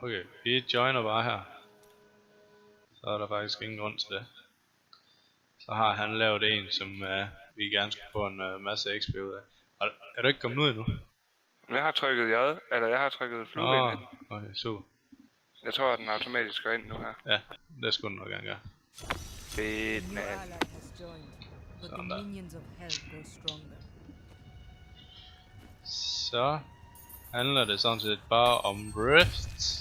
Okay, vi joiner bare her. Så er der faktisk ingen grund til det. Så har han lavet en, som vi gerne skulle få en masse XP ud af. Er du ikke kommet ud endnu? Jeg har trykket J, eller jeg har trykket flue ind. Okay, super. Jeg tror, at den automatisk går ind nu her. Ja, det skulle den nok gerne gøre. Fedt, mand. Sådan der. Så handler det sådan set bare om Rift.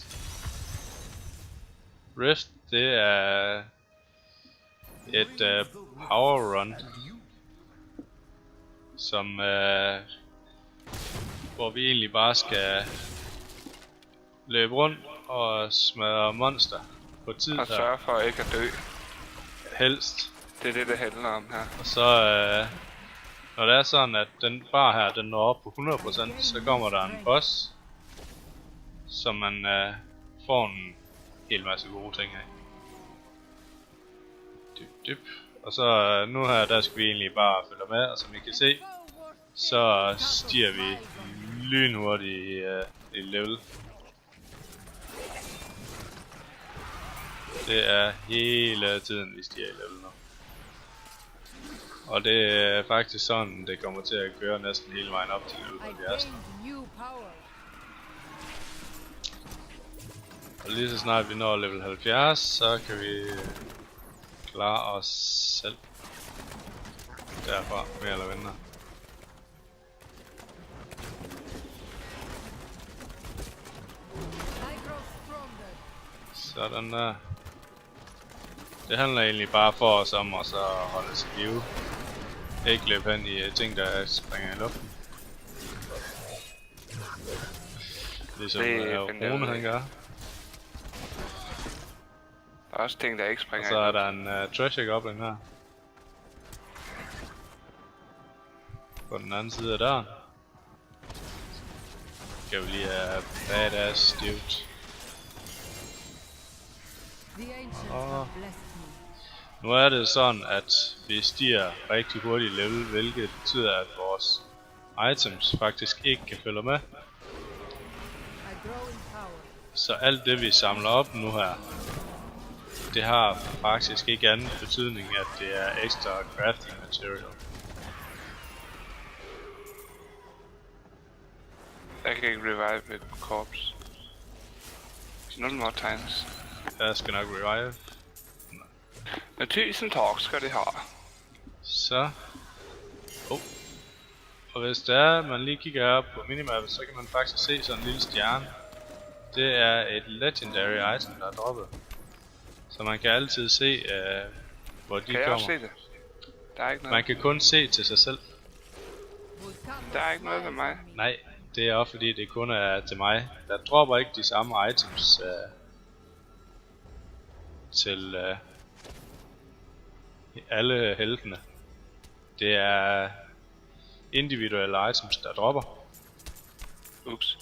Rift, det er et power run, som hvor vi egentlig bare skal løbe rundt og smadre monster på tid og sørge for ikke at dø. Helst. Det er det handler om her. Og så når det er sådan at den bar her den når op på 100%, så kommer der en boss, som man får en hel masse gode ting af. Dyp. Og så nu her der skal vi egentlig bare følge med, og som I kan se, så stiger vi lynhurtigt i level. Det er hele tiden vi stiger i level nu. Og det er faktisk sådan det kommer til at køre næsten hele vejen op til level 70. Og lige så snart vi når level 70, så kan vi klare os selv derfra, mere eller mindre. Sådan der. Det handler egentlig bare for os om at så holde os i live. Ikke løbe hen i ting der springer i luften. Ligesom Rune han gør. Der er også ting der ikke springer. Og så er der en treasure goblin her. På den anden side af døren. Skal vi lige have badass dude. Og nu er det sådan at vi stiger rigtig hurtigt level, hvilket betyder at vores items faktisk ikke kan følge med. Så alt det vi samler op nu her, det har faktisk ikke anden betydning at det er ekstra crafting material. Jeg kan ikke revive et corpse. Nogle more times. Jeg skal nok revive. Men 1000 tak skal det have. Så. Og hvis det er, man lige kigger op på minimappet, så kan man faktisk se sådan en lille stjerne. Det er et legendary item, der er droppet. Så man kan altid se, hvor de kommer. Kan jeg også se det? Der er ikke noget. Man kan kun se til sig selv. Der er ikke noget ved mig. Nej, det er også fordi det kun er til mig. Der dropper ikke de samme items til alle heltene. Det er individuelle items der dropper. Ups.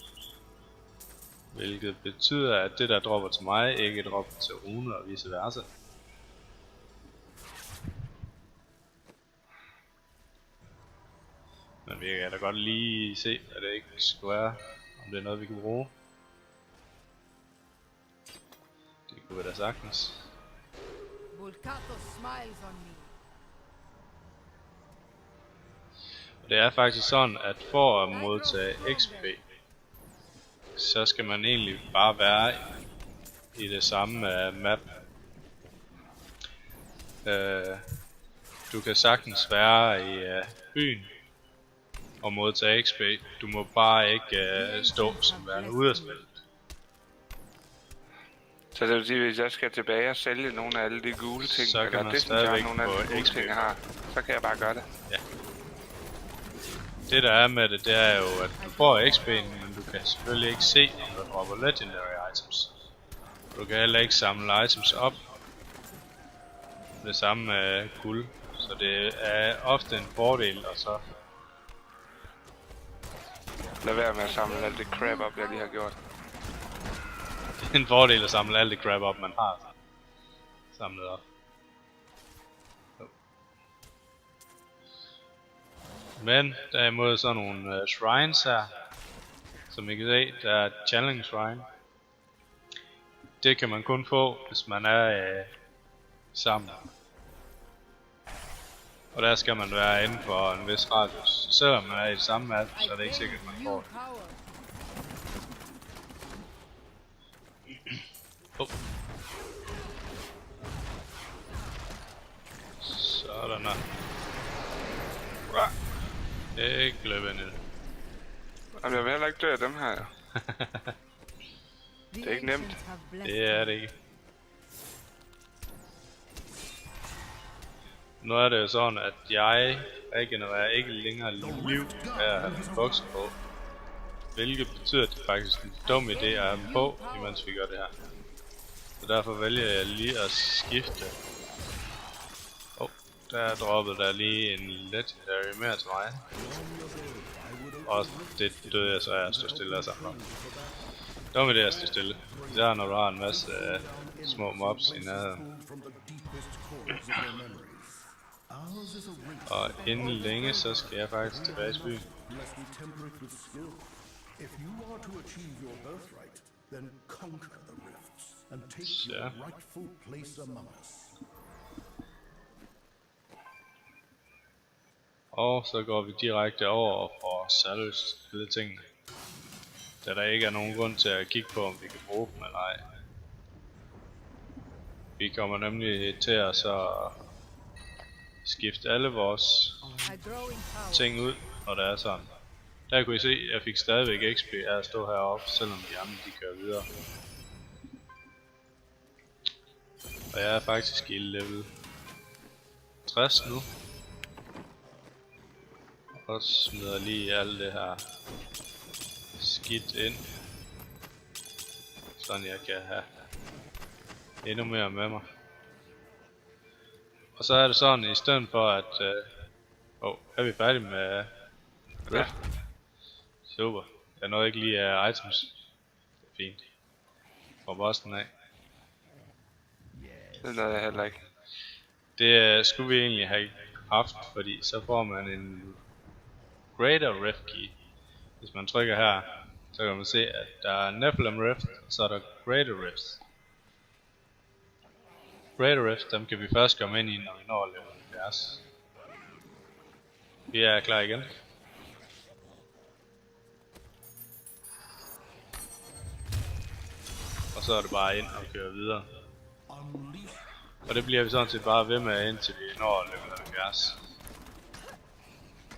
Hvilket betyder at det der dropper til mig ikke dropper til Rune og vice versa. Men vi kan da godt lige se hvad det ikke skulle være, om det er noget vi kan bruge. Det kunne vi da sagtens. Og det er faktisk sådan at for at modtage XP, så skal man egentlig bare være i det samme map. Du kan sagtens være i byen og modtage XP. Du må bare ikke stå som værende ude af spillet. Så det vil sige, at hvis jeg skal tilbage og sælge nogle af alle de gule ting, så kan man stadigvæk nogle af de gule ting, jeg har, så kan jeg bare gøre det. Ja. Det der er med det, det er jo at du får XP'en, men du kan selvfølgelig ikke se om der dropper legendary items. Du kan heller ikke samle items op det samme med guld, så det er ofte en fordel og så lad være med at samle alt det crap op, jeg lige har gjort. Det er en fordel at samle alt det crap op, man har samlet op. Men derimod sådan nogle shrines her, som I kan se, der er challenge shrine. Det kan man kun få, hvis man er sammen. Og der skal man være inden for en vis radius. Selvom man er i det samme map, så er det ikke sikkert, at man får det. Sådan der. Ikke løb ind i det. Jamen, jeg vil heller ikke dø af dem her, jo. Det er ikke nemt. Det er det ikke. Nu er det jo sådan, at jeg regenererer ikke længere liv af at have en boks på. Hvilket betyder, at det faktisk er en dum idé at have dem på, imens vi gør det her. Så derfor vælger jeg lige at skifte. Der droppede der lige en legendary mere til mig. Og det døde jeg så af at stå stille og samle op. Dum idé at stå stille. Især når du har en masse små mobs i nærheden. Og inden længe, så skal jeg faktisk tilbage til byen. Så. Og så går vi direkte over og får salvage tingene. Da der ikke er nogen grund til at kigge på, om vi kan bruge dem eller ej. Vi kommer nemlig til at så skifte alle vores ting ud, når det er sådan. Der kunne I se, at jeg fik stadigvæk XP af at stå heroppe, selvom de andre de kører videre. Og jeg er faktisk i level 60 nu. Og smider lige alt det her skidt ind. Sådan jeg kan have endnu mere med mig. Og så er det sådan, i stedet for at... er vi færdige med... Ja. Super. Jeg nåede ikke lige items. Det er fint. Fra bossen af. Det nåede jeg heller ikke. Det skulle vi egentlig have haft, fordi så får man en Greater Rift Key. Hvis man trykker her, så kan man se, at der er Nephilim Rift, og så er der Greater Rift. Greater Rift, dem kan vi først komme ind i, når vi når level 70. Vi er klar igen. Og så er det bare ind og køre videre. Og det bliver vi sådan set bare ved med, indtil vi når level 70.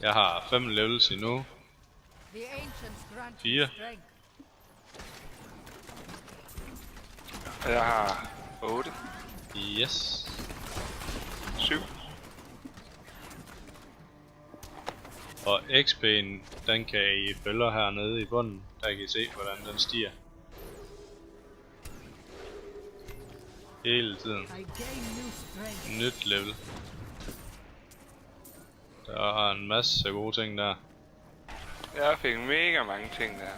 Jeg har 5 levels endnu. 4. Jeg har 8. Yes. 7. Og XP'en, den kan I følge hernede i bunden. Der kan I se, hvordan den stiger. Hele tiden. Nyt level. Der er en masse gode ting der. Jeg fik mega mange ting der.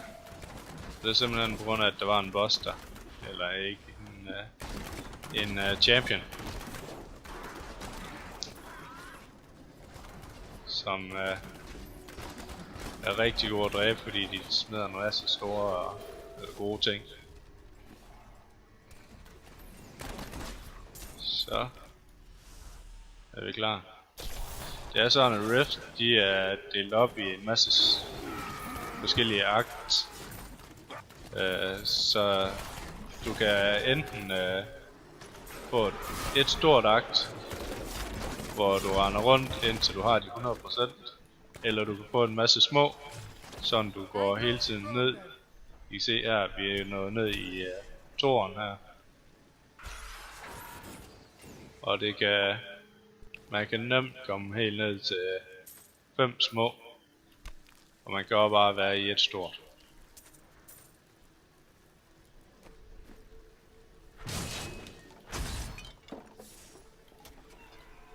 Det er simpelthen på grund af, at der var en boss der. Eller ikke en champion. Som er rigtig god at dræbe, fordi de smider en masse store gode ting. Så er vi klar. Det er sådan, at Rift de er delt op i en masse forskellige akt. Så du kan enten få et stort akt, hvor du render rundt indtil du har de 100%, eller du kan få en masse små, sådan du går hele tiden ned. I kan se her, vi er nået ned i toren her. Og det kan, man kan nemt komme helt ned til 5 små, og man kan også bare være i et stort.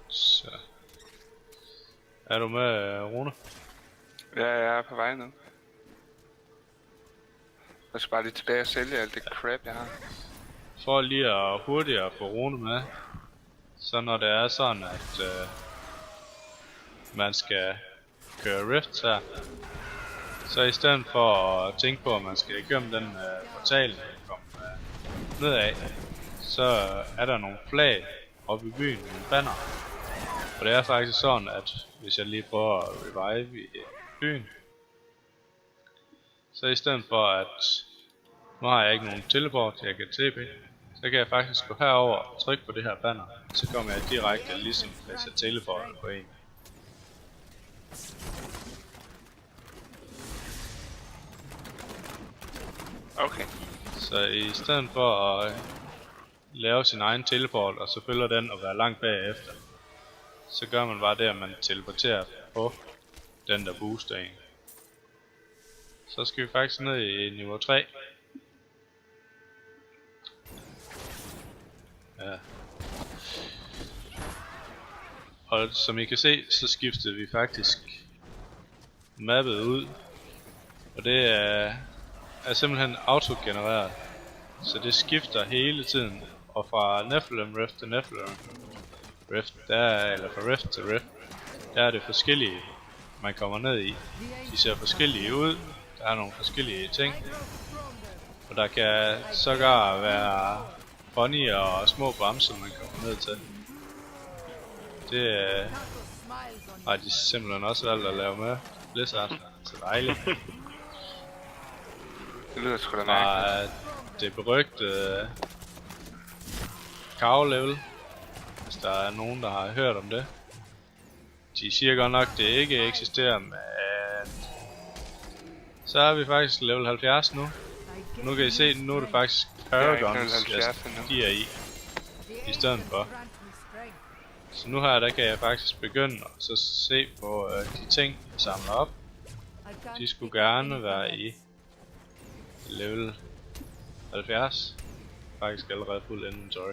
Så. Er du med, Rune? Ja, jeg er på vej nu. Jeg skal bare lige tilbage og sælge alt det crap, jeg har. For lige at hurtigere få Rune med, så når det er sådan, at man skal køre rifts her, så i stedet for at tænke på, at man skal igennem den portal, nedad, så er der nogle flag oppe i byen, nogle banner. Og det er faktisk sådan, at hvis jeg lige prøver at revive i byen, så i stedet for at nu har jeg ikke nogen teleport, jeg kan TP, så kan jeg faktisk gå herover og trykke på det her banner, så kommer jeg direkte ligesom hvis jeg teleporter på en. Okay. Så i stedet for at lave sin egen teleport, og så følger den og være langt bagefter, så gør man bare det, at man teleporterer på den der booster en. Så skal vi faktisk ned i niveau 3. Ja. Og som I kan se, så skiftede vi faktisk mappet ud. Og det er simpelthen autogenereret. Så det skifter hele tiden. Og fra Nephilim Rift til Nephilim Rift, eller fra Rift til Rift, der er det forskellige, man kommer ned i. De ser forskellige ud. Der er nogle forskellige ting. Og der kan sågar være funny og små bamser, man kommer ned til. Det har de simpelthen også valgt at lave med Blizzard. Så dejligt. Det lyder sgu da mærkeligt. Det berygtede cow level, hvis der er nogen, der har hørt om det. De siger godt nok, det ikke eksisterer, men så er vi faktisk level 70 nu. Nu kan I se, nu er det faktisk Paragons, jeg stiger i stedet for. Så nu her, der kan jeg faktisk begynde at så se på de ting, jeg samler op. De skulle gerne være i level 70. Faktisk allerede fuld inventory.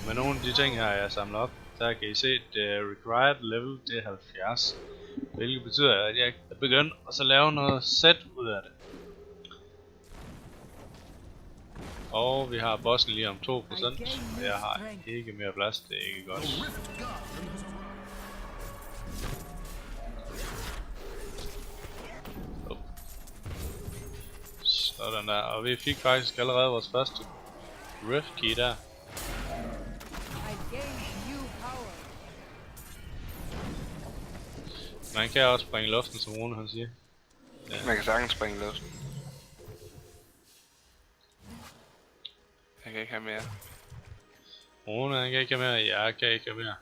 Men nogle af de ting her, jeg samler op, der kan I se, at det required level, det er 70. Hvilket betyder, at jeg kan begynde at så lave noget set ud af det. Og vi har bossen lige om 2%, og jeg har ikke mere plads, det er ikke godt. Sådan der, og vi fik faktisk allerede vores første Rift Key der. Man kan også springe i luften, som Rune han siger. Ja. Man kan sagtens springe i luften. Jeg kan ikke have mere. Rune han kan ikke have mere, jeg kan ikke have mere.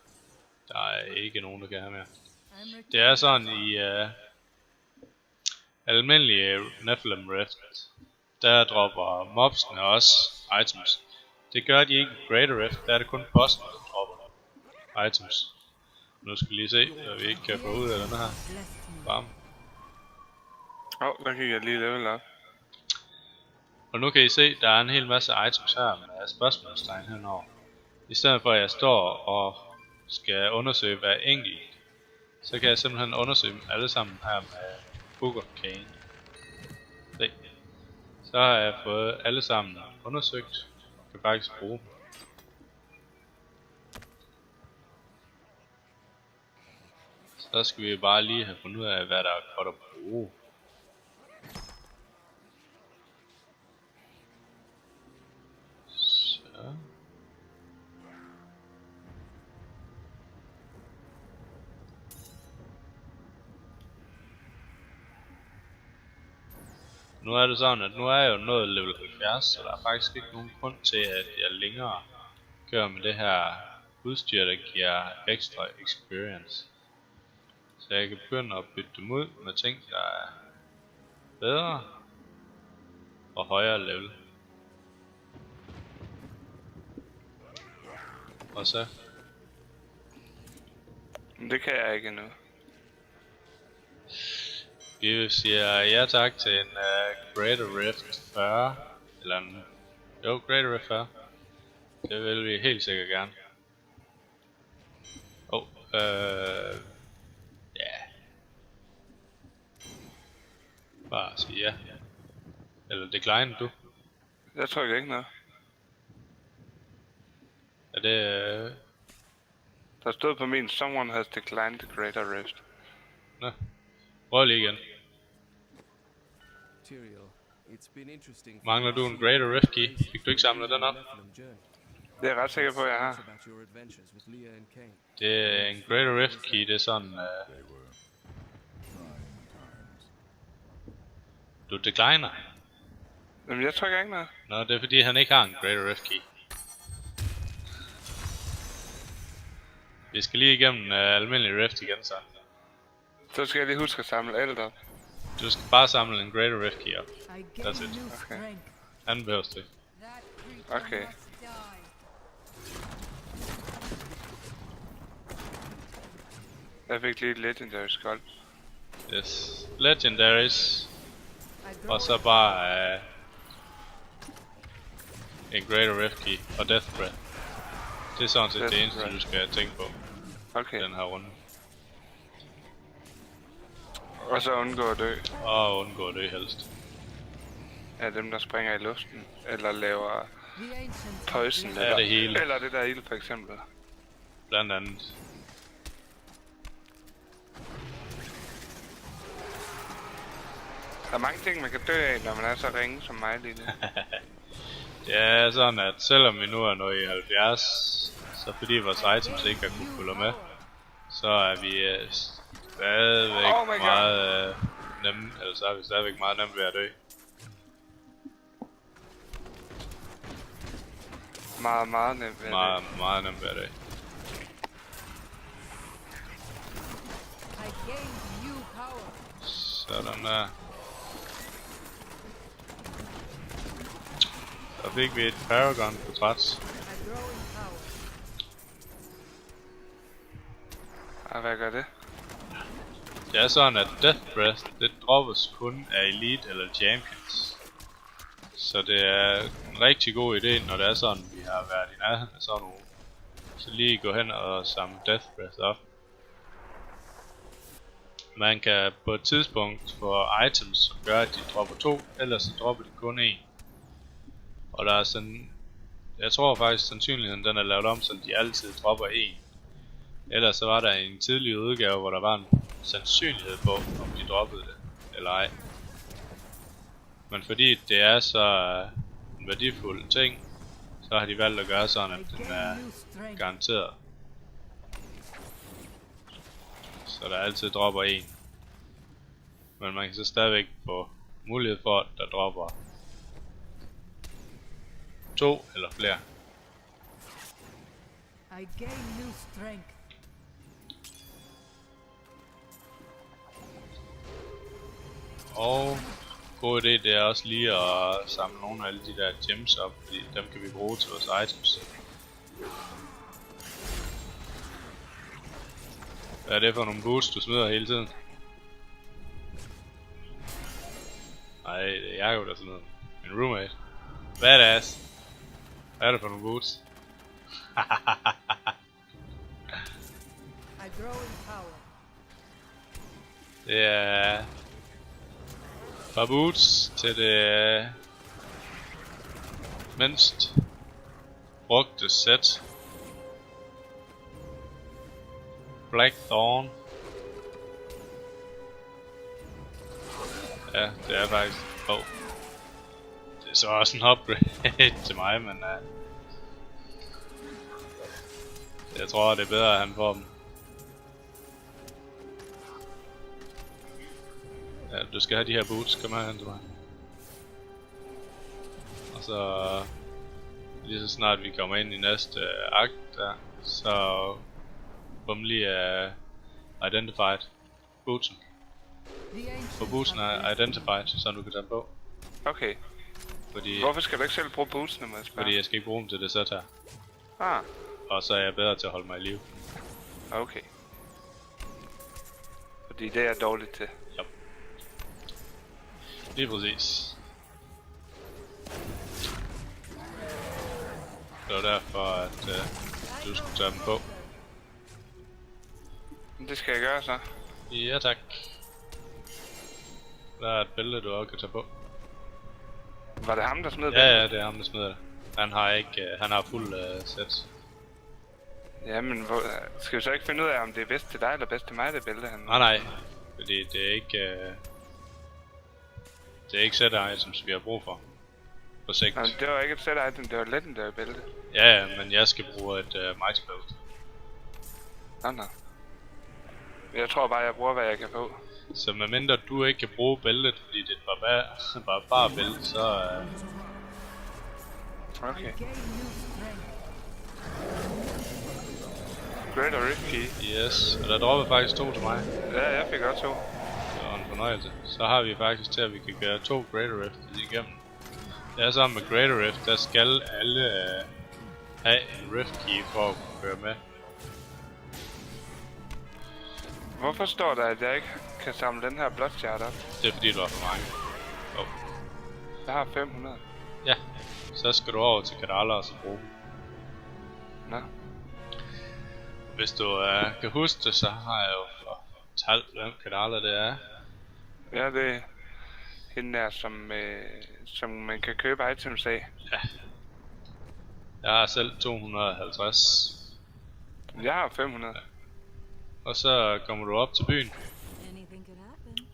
Der er ikke nogen, der kan have mere. Det er sådan i almindelige Nephilim Rift, der dropper mobsene også items. Det gør de ikke i Greater Rift, der er det kun bossen, der dropper items. Nu skal vi lige se, at vi ikke kan få ud af den her. Bam. Der kan jeg lige level op. Og nu kan I se, der er en hel masse items her med spørgsmålstegn henover. I stedet for at jeg står og skal undersøge hver enkelt, så kan jeg simpelthen undersøge dem alle sammen her med Book of Cain. Se. Så har jeg fået alle sammen undersøgt og kan faktisk bruge dem. Så skal vi bare lige have fundet ud af, hvad der er godt at bruge. Så. Nu er det sådan, at nu er jeg jo nået level 70, så der er faktisk ikke nogen grund til, at jeg længere kører med det her udstyr, der giver ekstra experience. Så jeg kan begynde at bytte dem ud med ting, der er bedre og højere level. Og så? Det kan jeg ikke endnu. Vi siger ja tak til en Greater Rift 40. Eller en... Jo, Greater Rift 40. Det vil vi helt sikkert gerne. Ja. Bare sige ja. Eller decline du. Jeg trykker ikke noget. Er det... Der stod på min, someone has declined the Greater Rift. Nå. Prøv lige igen. Mangler du en Greater Rift Key? Fik du ikke samlet den op? Det er jeg ret sikker på, at jeg har. Det er en Greater Rift Key, det er sådan... Du decliner. Jamen, jeg trykker ikke noget. Nå, det er fordi han ikke har en Greater Rift Key. Vi skal lige igennem almindelig Rift igen så. Så skal jeg lige huske at samle alt op. Du skal bare samle en Greater Rift Key op. That's it. Okay. Han behøves det. Okay. Jeg fik lige et Legendary Skull. Yes. Legendaries. Og så bare en Greater Rift Key og Death Breath. Det er sådan set det eneste du skal tænke på. Okay. Den her runde. Og så undgå at dø. Og undgå at dø helst. Af dem der springer i luften. Eller laver poison. Ja, det hele. Eller det der ild for eksempel. Blandt andet. Der er mange ting man kan dø af, når man er så ringe som mig lige nu. Det er sådan at selvom vi nu er nået i 70, så fordi vores items ikke har kunne følge med, så er vi stadigvæk meget nemme, eller så er vi stadigvæk meget nemme ved at dø. Meget nemt ved at dø. Meget nemt ved at dø. Sådan der. Så fik vi et Paragon på træts. Og hvad gør det? Det er sådan at Death Breath, det droppes kun af Elite eller Champions. Så det er en rigtig god idé, når det er sådan, vi har været i nærheden af sådan nogle. Så lige gå hen og samle Death Breath op. Man kan på et tidspunkt få items, som gør at de dropper 2, ellers så dropper de kun 1. Og der er sådan, jeg tror faktisk sandsynligheden den er lavet om, så de altid dropper 1. Ellers så var der en tidlig udgave, hvor der var en sandsynlighed på, om de droppede det eller ej. Men fordi det er så en værdifuld ting, så har de valgt at gøre sådan, at den er garanteret. Så der altid dropper 1. Men man kan så stadigvæk få mulighed for, at der dropper 2 eller flere. I gain new strength. Og god idé det er også lige at samle nogle af alle de der gems op, fordi dem kan vi bruge til vores items. Hvad er det for nogle boosts du smider hele tiden? Nej, det er Jakob der smider. Min roommate. Badass. Hvad er det for nogle boosts? I grow in power. Det er par boots til det mindst brugte sæt. Blackthorn. Ja, det er faktisk. Det er så også en upgrade til mig, men jeg tror det er bedre at han får dem. Ja, du skal have de her boots, kom her hen til mig. Og så lige så snart vi kommer ind i næste akt der, så bum lige identified bootsen. For bootsen er identified, så du kan tage på. Okay. Fordi, hvorfor skal du ikke selv bruge bootsene, må jeg spørge? fordi jeg skal ikke bruge dem til det sæt her. Ah, Og så er jeg bedre til at holde mig i live. okay. Fordi det er jeg dårligt til. Yep. Lige præcis. Det var derfor at du skulle tage dem på. Det skal jeg gøre så. Ja tak. Der er et billede du også kan tage på. Var det ham der smed Ja, ja, det er ham der smider det. Han har ikke, han har fuld sæt. Ja, men skal vi så ikke finde ud af, om det er bedst til dig eller bedst til mig, det billede han? Nej, fordi det er ikke... Det er ikke set items, vi har brug for. På sigt. Nej, det var ikke et set item, det var et legendary bælte. Ja, men jeg skal bruge et mighty belt. Nå. Jeg tror bare, jeg bruger, hvad jeg kan få. Så medmindre du ikke kan bruge bæltet, fordi det er et barbar bælte, så Okay. I gain new strength. Great og Rift Key. yes. Og der droppede faktisk 2 til mig. Ja, jeg fik også 2. Det var en fornøjelse. Så har vi faktisk til, at vi kan gøre 2 Greater Rift igennem. Det er sammen med Greater Rift, der skal alle have en Rift Key for at kunne køre med. Hvorfor står der, at jeg ikke kan samle den her Bloodshard op? Det er fordi, du har for mange. Jeg har 500. Ja, så skal du over til Kadala og så bruge dem. Nå. Hvis du kan huske det, så har jeg jo fortalt, hvem Kadala det er. Ja, det er hende der, som man kan købe items af. Ja. Jeg har selv 250. Jeg har 500. Og så kommer du op til byen. Anything could happen.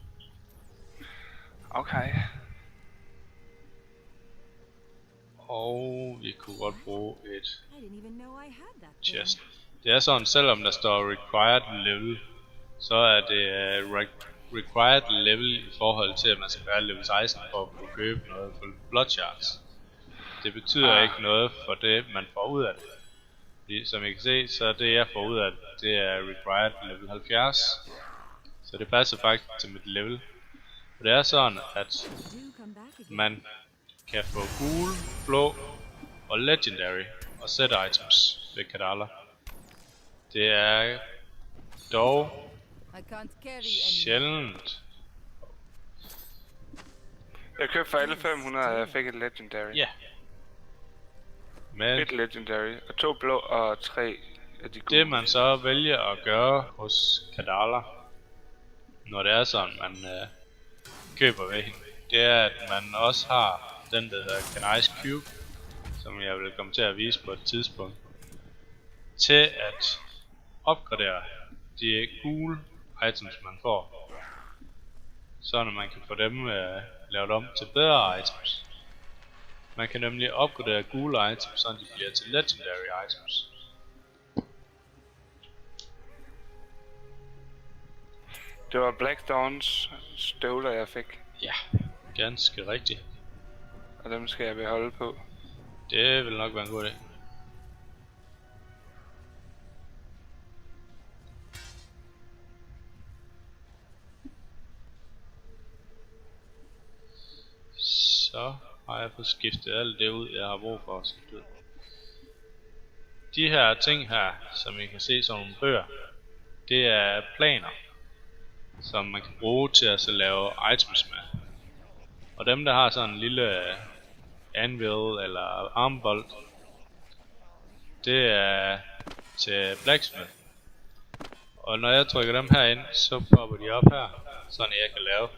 Okay. Og vi kunne godt bruge et I didn't even know I had that. chest. Det er sådan, selvom der står required level, så er det required level i forhold til, at man skal være level 16 for at kunne købe noget for blood shards. Det betyder ikke noget for det, man får ud af det. Fordi, som I kan se, så det jeg får ud af det, det er required level 70. Så det passer faktisk til mit level. Og det er sådan, at Do come back again. man kan få gul, blå og legendary og set items ved Kadala. Det er dog I can't carry any. sjældent. Jeg købte for alle 500, og jeg fik et legendary. Ja. Men Et legendary, og 2 blå og 3 af de gule. det man så vælger at gøre hos Kadala, når det er sådan, man køber ved hende, det er, at man også har den, der hedder Kanice Cube, som jeg vil komme til at vise på et tidspunkt, til at opgradere de gule items, man får, så når man kan få dem lavet om til bedre items. Man kan nemlig opgradere gule items, så de bliver til legendary items. Det var Black Dawns støvler, jeg fik. Ja, ganske rigtigt. Og dem skal jeg beholde på. Det vil nok være en god idé. Så har jeg fået skiftet alt det ud, jeg har brug for at skifte ud. De her ting her, som I kan se som nogle bøger, det er planer, som man kan bruge til at så lave items med. Og dem der har sådan en lille anvil eller armbolt, det er til blacksmith. Og når jeg trykker dem her ind, så popper de op her, sådan jeg kan lave.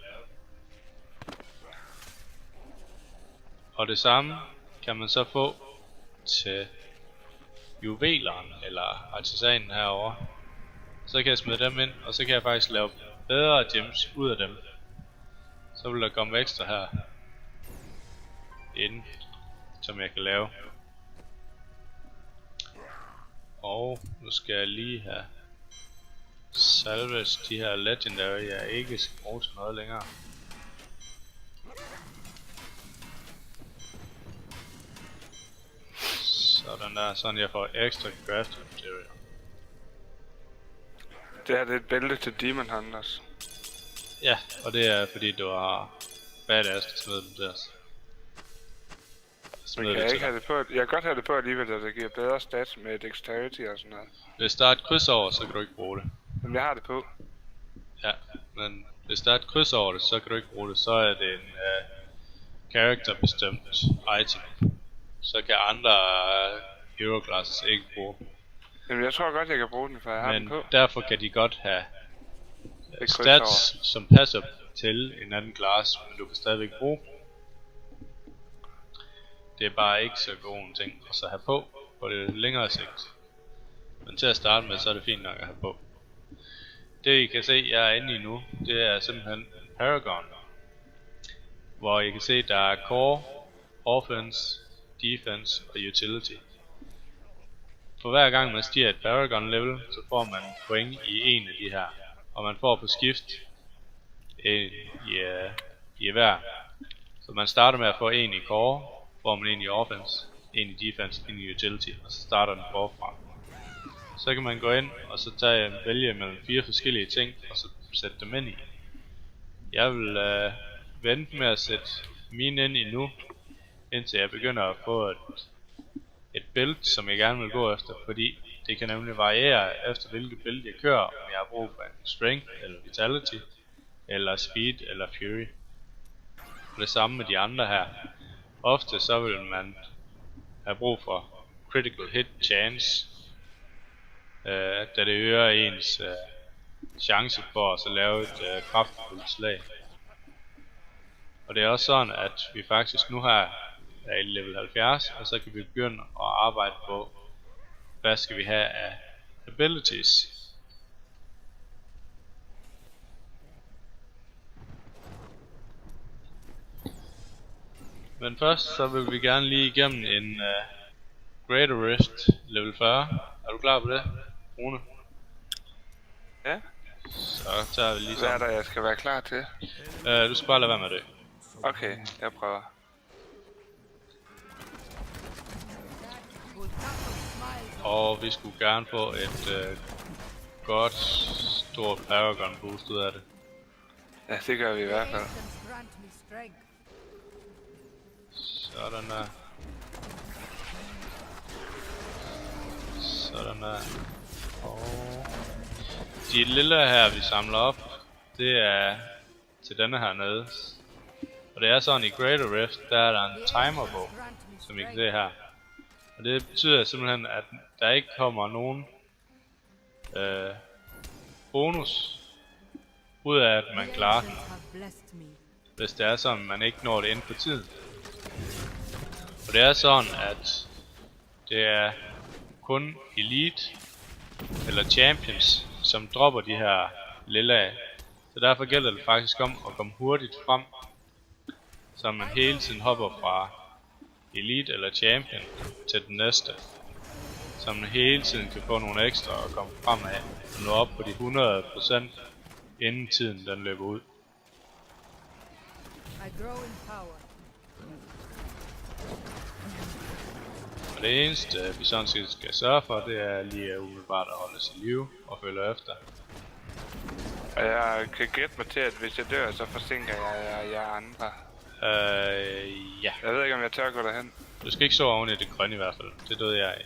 Og det samme kan man så få til juveleren eller artisanen herovre. Så kan jeg smide dem ind, og så kan jeg faktisk lave bedre gems ud af dem. Så vil der komme ekstra her ind, som jeg kan lave. Og nu skal jeg lige have salvage de her legendary, jeg ikke skal bruge til noget længere. Sådan der, sådan jeg får ekstra crafting material. Det her det er et bælte til Demon Hunters. Ja, og det er fordi du har badass til at smide dem til os. Men kan jeg ikke have det på? Jeg kan godt have det på alligevel, at det giver bedre stats med dexterity og sådan noget. Hvis der er et kryds over, så kan du ikke bruge det. Men jeg har det på. Ja, men hvis der er et kryds over det, så kan du ikke bruge det. Så er det en character bestemt item. Så kan andre hero classes ikke bruge den. Jamen jeg tror godt, jeg kan bruge den, for jeg har den Men på. derfor kan de godt have kryds stats, som passer til en anden class, men du kan stadigvæk bruge den. Det er bare ikke så god en ting at så have på det længere sigt. Men til at starte med, så er det fint nok at have på. Det I kan se, jeg er inde i nu, det er simpelthen Paragon. hvor I kan se, der er core, offense, defense og utility. For hver gang man stiger et Paragon level, så får man point i en af de her. Og man får på skift en i hver. Så man starter med at få en i core, får man en i offense, en i defense, en i utility, og så starter den forfra. Så kan man gå ind og så vælge mellem 4 forskellige ting, og så sætte dem ind i. Jeg vil vente med at sætte mine ind i nu, indtil jeg begynder at få et build, som jeg gerne vil gå efter, fordi det kan nemlig variere efter hvilket build jeg kører, om jeg har brug for en strength, eller vitality, eller speed, eller fury. Og det samme med de andre her. Ofte så vil man have brug for critical hit chance, da det øger ens chance for at så lave et kraftfuldt slag. Og det er også sådan, at vi faktisk nu her er i level 70, og så kan vi begynde at arbejde på, hvad skal vi have af abilities. Men først så vil vi gerne lige igennem en Greater Rift level 40. Er du klar på det, Rune? Ja. Så tager vi lige Hvad er sådan. der, jeg skal være klar til? Du skal bare lade være med det. Okay, jeg prøver. Og vi skulle gerne få et godt stort Paragon boost ud af det. Ja, det gør vi i hvert fald. Sådan der. Sådan der. Og de lille her vi samler op, det er til denne her nede. Og det er sådan i Greater Rift, der er der en timer på, som I kan se her. Og det betyder simpelthen, at der ikke kommer nogen bonus ud af, at man klarer den, hvis det er sådan, at man ikke når det inden for tiden. Og det er sådan, at det er kun Elite eller Champions, som dropper de her lille af. Så derfor gælder det faktisk om at komme hurtigt frem, så man hele tiden hopper fra Elite eller Champion til den næste. Så man hele tiden kan få nogle ekstra og komme fremad og nå op på de 100% inden tiden den løber ud. Og det eneste vi sådan set skal sørge for, det er lige umiddelbart at holde sig i live og følge efter. Og jeg kan gætte mig til, at hvis jeg dør, så forsinker jeg andre. Ja. Jeg ved ikke, om jeg tør gå derhen. Du skal ikke sove oven i det grønne i hvert fald. Det døde jeg i.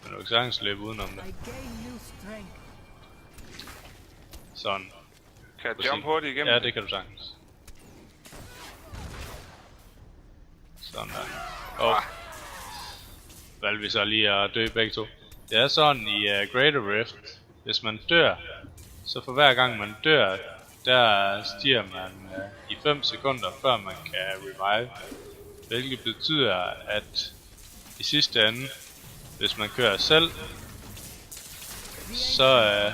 Men du kan sagtens løbe udenom det. Sådan. Kan jeg jump hurtigt igennem? Ja, det kan du sagtens. Sådan der. Valgte vi så lige at dø begge to. Det er sådan i Greater Rift. Hvis man dør, så for hver gang man dør, der stiger man i 5 sekunder, før man kan revive. Hvilket betyder, at i sidste ende, hvis man kører selv, så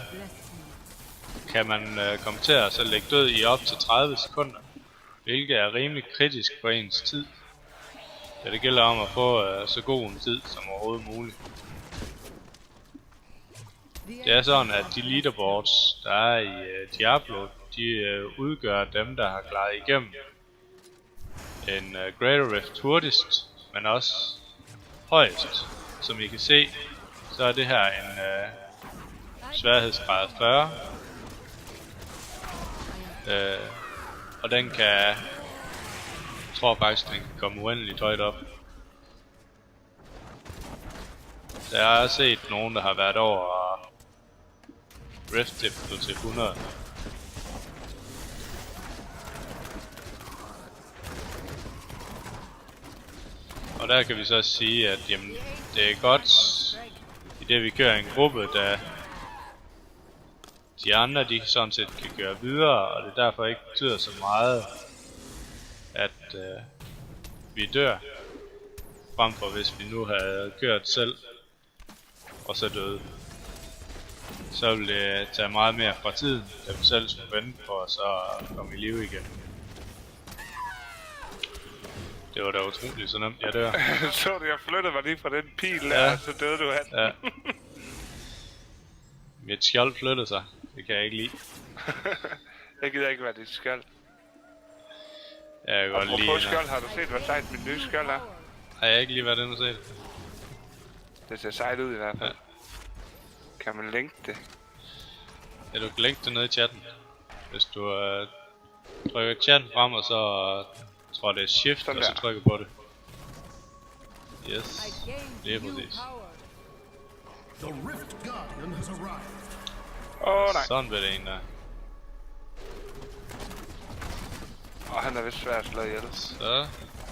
kan man komme til at så lægge død i op til 30 sekunder. Hvilket er rimelig kritisk for ens tid. Ja, det gælder om at få så god en tid som overhovedet muligt. Det er sådan, at de leaderboards, der er i Diablo, de udgør dem, der har klaret igennem en Greater Rift hurtigst, men også højst. Som I kan se, så er det her en sværhedsgrad 40. Og den kan, jeg tror faktisk, den kan komme uendeligt højt op. Der har jeg set nogen, der har været over Rift Difficulty til 100. Og der kan vi så sige, at jamen, det er godt, i det vi kører en gruppe, da de andre de sådan set kan køre videre, og det derfor ikke betyder så meget, at vi dør, frem for hvis vi nu havde kørt selv, og så døde. Så ville det tage meget mere fra tiden, da vi selv skulle vente på at så komme i live igen. Det var da utroligt så nemt, jeg dør. Så du, jeg flyttede mig lige fra den pil der, Ja. og så døde du af den. Ja. Mit skjold flyttede sig. Det kan jeg ikke lide. Jeg gider ikke være dit skjold. Jeg kan godt lide Apropos det. skjold, har du set, hvor sejt mit nye skjold er? Har jeg ikke lige været inde og set? Det ser sejt ud i hvert fald. Ja. Kan man linke det? Ja, du kan linke det ned i chatten. Hvis du trykker chatten frem, og så tror det er shift, Sådan og så der. trykker på det. Yes, I gained lige new præcis. power. The Rift Guardian has arrived. Nej. Sådan bliver det en der. Han er vist svær at slå ihjel. Så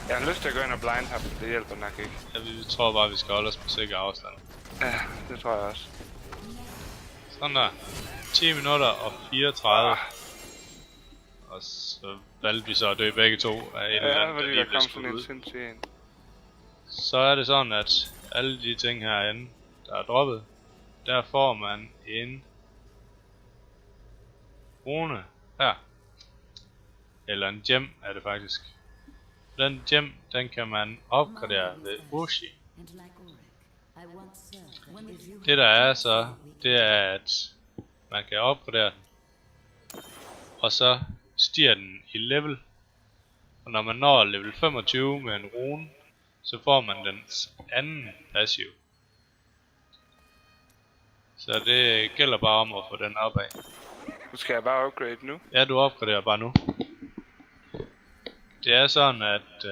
Jeg har lyst til at gå ind og blind ham, men det hjælper nok ikke. ja, vi tror bare, vi skal holde os på sikker afstand. Ja, det tror jeg også. Sådan der. 10 minutter og 34. Og så valgte vi så at dø begge to af en eller Ja, anden, der fordi lige der blev kom skudt sådan en ud. sindssyg en. Så er det sådan, at alle de ting herinde, der er droppet, der får man en rune her. Eller en gem er det faktisk. Den gem, den kan man opgradere ved Ushi. Det der er så, det er at man kan opgradere den. Og så stiger den i level. Og når man når level 25 med en rune, så får man dens anden passiv. Så det gælder bare om at få den opad. Nu skal jeg bare upgrade nu. Ja, du opgraderer bare nu. Det er sådan, at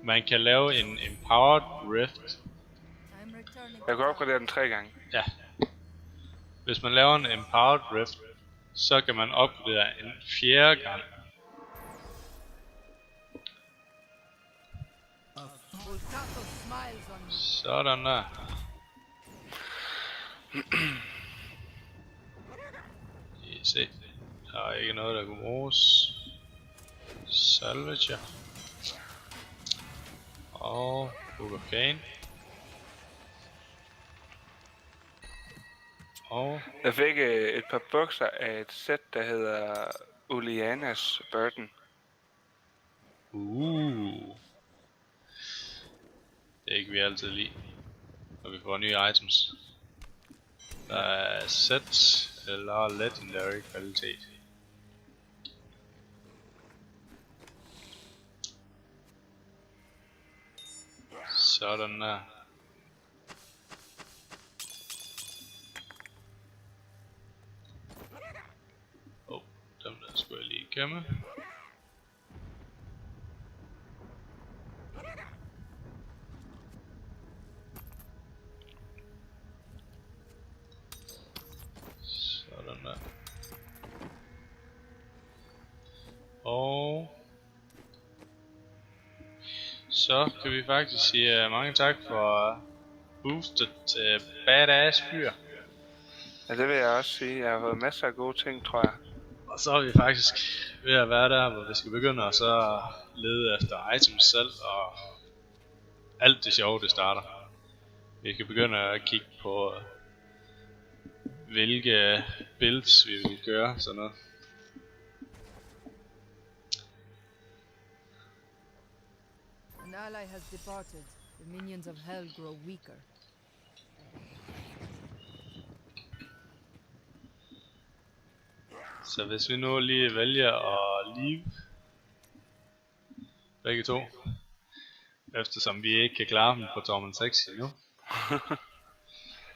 man kan lave en Empowered Rift. I'm returning. Jeg kan opgradere den 3 gange. Ja. Hvis man laver en Empowered Rift, så kan man opgradere en 4. gang. Voltato smiles on me. Sådan der. I se. Der er ikke noget, der kunne bruges. Salvage. Og Book of Gain. Og Jeg fik et par bukser af et sæt, der hedder Ulianas Burden. det kan vi altid lide, når vi får nye items. Der er set eller legendary kvalitet. Sådan der. Dem der skulle jeg lige gemme. Sådan der. Og så kan vi faktisk sige mange tak for boostet badass fyr. Ja, det vil jeg også sige. Jeg har fået masser af gode ting, tror jeg. Og så er vi faktisk ved at være der, hvor vi skal begynde at så lede efter items selv, og alt det sjove det starter. Vi kan begynde at kigge på hvilke builds vi vil gøre, sådan noget. An ally has departed. The minions of hell grow weaker. Så hvis vi nu lige vælger at leave begge to, eftersom vi ikke kan klare dem på Torment 6 endnu,